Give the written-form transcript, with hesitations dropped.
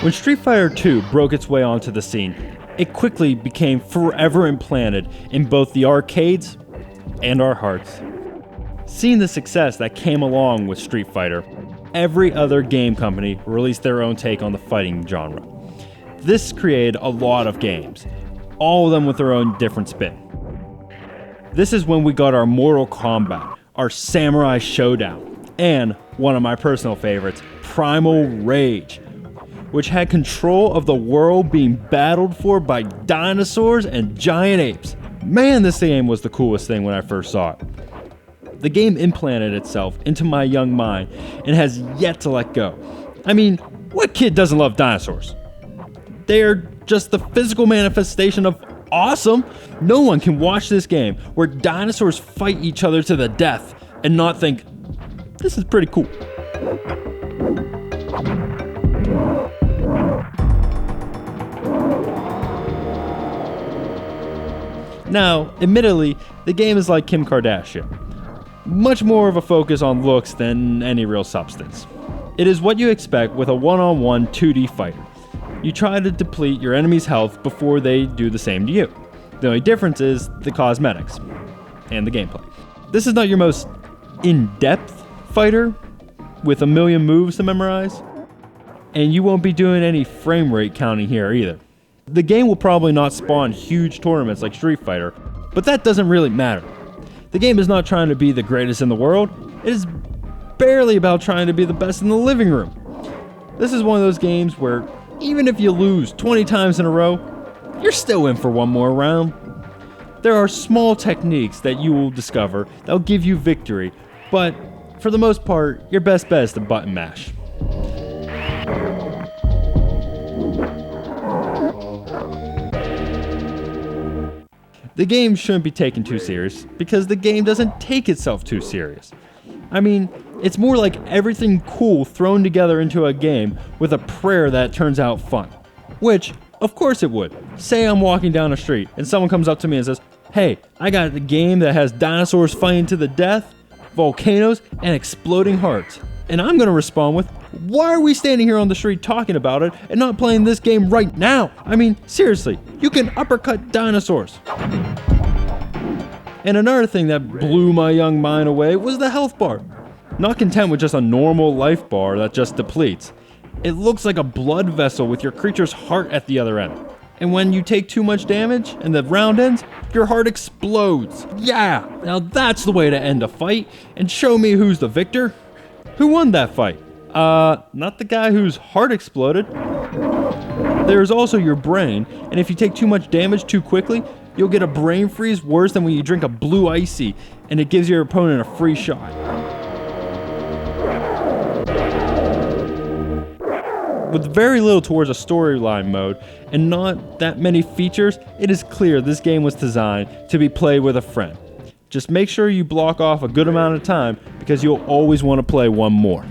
When Street Fighter II broke its way onto the scene, it quickly became forever implanted in both the arcades and our hearts. Seeing the success that came along with Street Fighter, every other game company released their own take on the fighting genre. This created a lot of games, all of them with their own different spin. This is when we got our Mortal Kombat, our Samurai Showdown, and one of my personal favorites, Primal Rage, which had control of the world being battled for by dinosaurs and giant apes. Man, this game was the coolest thing when I first saw it. The game implanted itself into my young mind and has yet to let go. I mean, what kid doesn't love dinosaurs? They're just the physical manifestation of awesome. No one can watch this game where dinosaurs fight each other to the death and not think, this is pretty cool. Now, admittedly, the game is like Kim Kardashian. Much more of a focus on looks than any real substance. It is what you expect with a one-on-one 2D fighter. You try to deplete your enemy's health before they do the same to you. The only difference is the cosmetics and the gameplay. This is not your most in-depth fighter with a million moves to memorize, and you won't be doing any frame rate counting here either. The game will probably not spawn huge tournaments like Street Fighter, but that doesn't really matter. The game is not trying to be the greatest in the world, it is barely about trying to be the best in the living room. This is one of those games where even if you lose 20 times in a row, you're still in for one more round. There are small techniques that you will discover that will give you victory, but for the most part, your best bet is to button mash. The game shouldn't be taken too serious because the game doesn't take itself too serious. I mean, it's more like everything cool thrown together into a game with a prayer that it turns out fun. Which, of course it would. Say I'm walking down a street and someone comes up to me and says, hey, I got a game that has dinosaurs fighting to the death, volcanoes, and exploding hearts. And I'm going to respond with, why are we standing here on the street talking about it and not playing this game right now? I mean, seriously, you can uppercut dinosaurs. And another thing that blew my young mind away was the health bar. Not content with just a normal life bar that just depletes, it looks like a blood vessel with your creature's heart at the other end. And when you take too much damage and the round ends, your heart explodes. Yeah, now that's the way to end a fight and show me who's the victor. Who won that fight? Not the guy whose heart exploded. There's also your brain, and if you take too much damage too quickly, you'll get a brain freeze worse than when you drink a blue icy, and it gives your opponent a free shot. With very little towards a storyline mode, and not that many features, it is clear this game was designed to be played with a friend. Just make sure you block off a good amount of time because you'll always want to play one more.